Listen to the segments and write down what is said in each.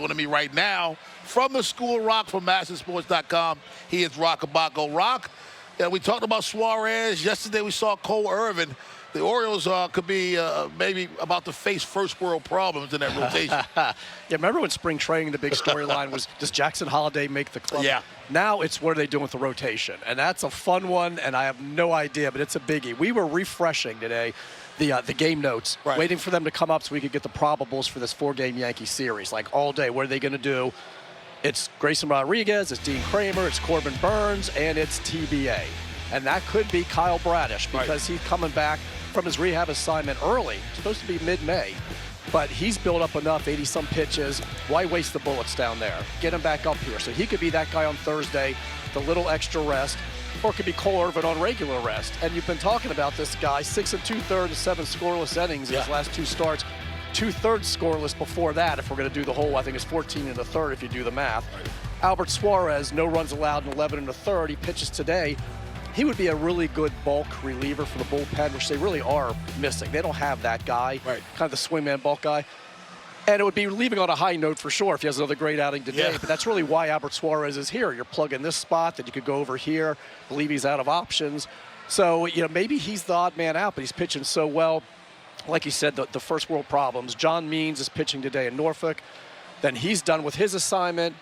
joining me right now from the School of Rock from MASNsports.com. He is Roch Kubatko. Roch, we talked about Suarez. Yesterday we saw Cole Irvin. The Orioles could be maybe about to face first world problems in that rotation. Yeah, remember when spring training, the big storyline was, does Jackson Holliday make the club? Yeah. Now it's what are they doing with the rotation? And that's a fun one, and I have no idea, but it's a biggie. We were refreshing today the game notes, right, waiting for them to come up so we could get the probables for this 4-game Yankee series, like all day. What are they going to do? It's Grayson Rodriguez, it's Dean Kramer, it's Corbin Burns, and it's TBA. And that could be Kyle Bradish because he's coming back from his rehab assignment early, supposed to be mid-May. But he's built up enough, 80-some pitches. Why waste the bullets down there? Get him back up here. So he could be that guy on Thursday, the little extra rest, or it could be Cole Irvin on regular rest. And you've been talking about this guy, 6 2/3 and 7 scoreless innings in his last 2 starts. 2/3 scoreless before that, if we're going to do the whole, I think it's 14 1/3 if you do the math. Albert Suarez, no runs allowed in 11 1/3. He pitches today. He would be a really good bulk reliever for the bullpen, which they really are missing. They don't have that guy, kind of the swingman bulk guy. And it would be leaving on a high note for sure if he has another great outing today. But that's really why Albert Suarez is here. You're plugging this spot, that you could go over here. I believe he's out of options. So, maybe he's the odd man out, but he's pitching so well. Like you said, the first world problems. John Means is pitching today in Norfolk. Then he's done with his assignment.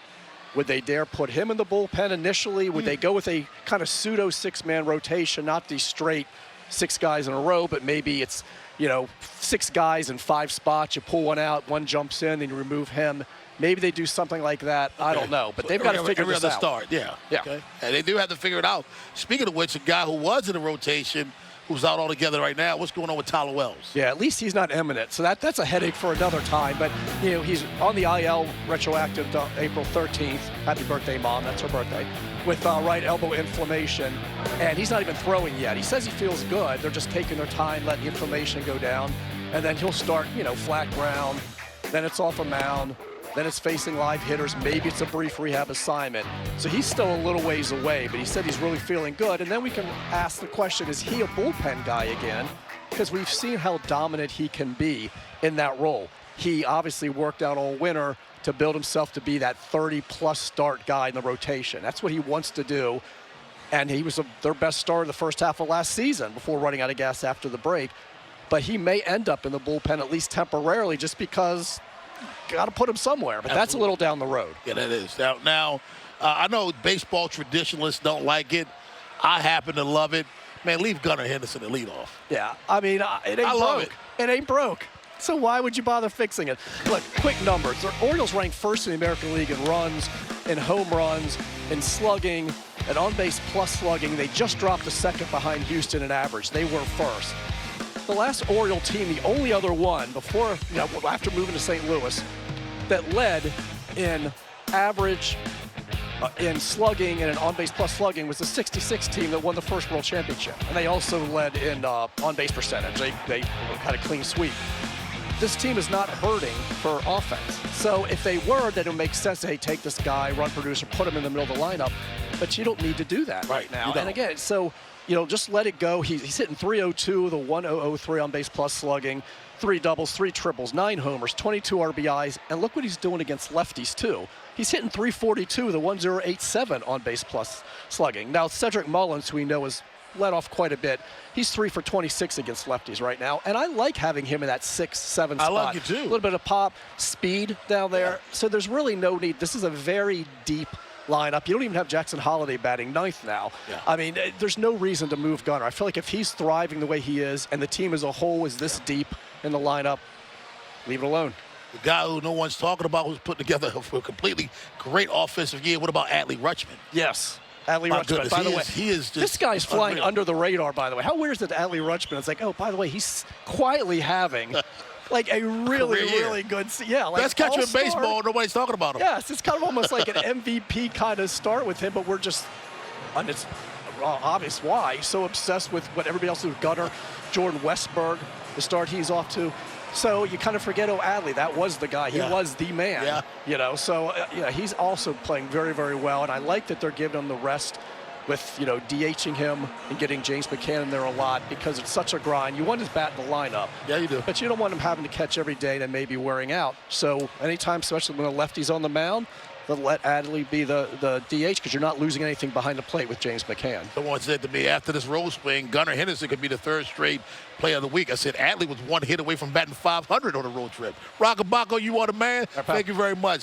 Would they dare put him in the bullpen initially? Would they go with a kind of pseudo 6-man rotation, not the straight 6 guys in a row, but maybe it's, 6 guys in 5 spots. You pull one out, one jumps in, then you remove him. Maybe they do something like that. I don't know, but they've got to figure this out. Every other start, yeah. Okay. And they do have to figure it out. Speaking of which, a guy who was in the rotation, who's out altogether right now. What's going on with Tyler Wells? Yeah, at least he's not imminent, so that's a headache for another time. But, he's on the IL retroactive to April 13th. Happy birthday, Mom. That's her birthday. With right elbow inflammation, and he's not even throwing yet. He says he feels good. They're just taking their time, letting the inflammation go down, and then he'll start, flat ground. Then it's off a mound. Then it's facing live hitters. Maybe it's a brief rehab assignment. So he's still a little ways away, but he said he's really feeling good. And then we can ask the question, is he a bullpen guy again? Because we've seen how dominant he can be in that role. He obviously worked out all winter to build himself to be that 30-plus start guy in the rotation. That's what he wants to do. And he was their best starter the first half of last season before running out of gas after the break. But he may end up in the bullpen at least temporarily just because got to put him somewhere, but that's a little down the road. Yeah, that is. Now, I know baseball traditionalists don't like it. I happen to love it. Man, leave Gunnar Henderson at leadoff. Yeah, I mean, it ain't broke. It ain't broke. So why would you bother fixing it? Look, quick numbers. The Orioles ranked first in the American League in runs, in home runs, in slugging, and on-base plus slugging. They just dropped a second behind Houston in average. They were first. The last Oriole team, the only other one before, after moving to St. Louis, that led in average, in slugging, and in on-base plus slugging was the '66 team that won the first World Championship. And they also led in on-base percentage. They had a clean sweep. This team is not hurting for offense. So if they were, then it would make sense to, hey, take this guy, run producer, put him in the middle of the lineup. But you don't need to do that right now. And again, so, just let it go. He's hitting .302 with a 1.003 on base plus slugging, 3 doubles, 3 triples, 9 homers, 22 RBIs, and look what he's doing against lefties too. He's hitting .342 with a 1.087 on base plus slugging. Now Cedric Mullins, who we know has let off quite a bit, he's 3 for 26 against lefties right now, and I like having him in that 6-7 spot. I like it too. A little bit of pop, speed down there. Yeah. So there's really no need. This is a very deep lineup. You don't even have Jackson Holliday batting 9th now. Yeah. I mean, there's no reason to move Gunnar. I feel like if he's thriving the way he is and the team as a whole is this deep in the lineup, leave it alone. The guy who no one's talking about who's put together a completely great offensive year. What about Adley Rutschman? Yes. Adley Rutschman, by the way, he is just this guy's flying under the radar, by the way. How weird is it that Adley Rutschman? It's like, oh, by the way, he's quietly having like a really good, like best catcher in baseball. Nobody's talking about him. Yes, it's kind of almost like an MVP kind of start with him, but we're just, and it's obvious why, so obsessed with what everybody else is. Gunnar, Jordan Westberg, the start he's off to. So you kind of forget, Adley, that was the guy. He was the man, So, he's also playing very, very well. And I like that they're giving him the rest with, you know, DHing him and getting James McCann in there a lot because it's such a grind. You want his bat in the lineup. Yeah, you do. But you don't want him having to catch every day and maybe wearing out. So anytime, especially when a lefty's on the mound, then let Adley be the DH because you're not losing anything behind the plate with James McCann. Someone said to me after this road swing, Gunnar Henderson could be the third straight player of the week. I said Adley was one hit away from batting 500 on a road trip. Roch Kubatko, you are the man. Thank you very much.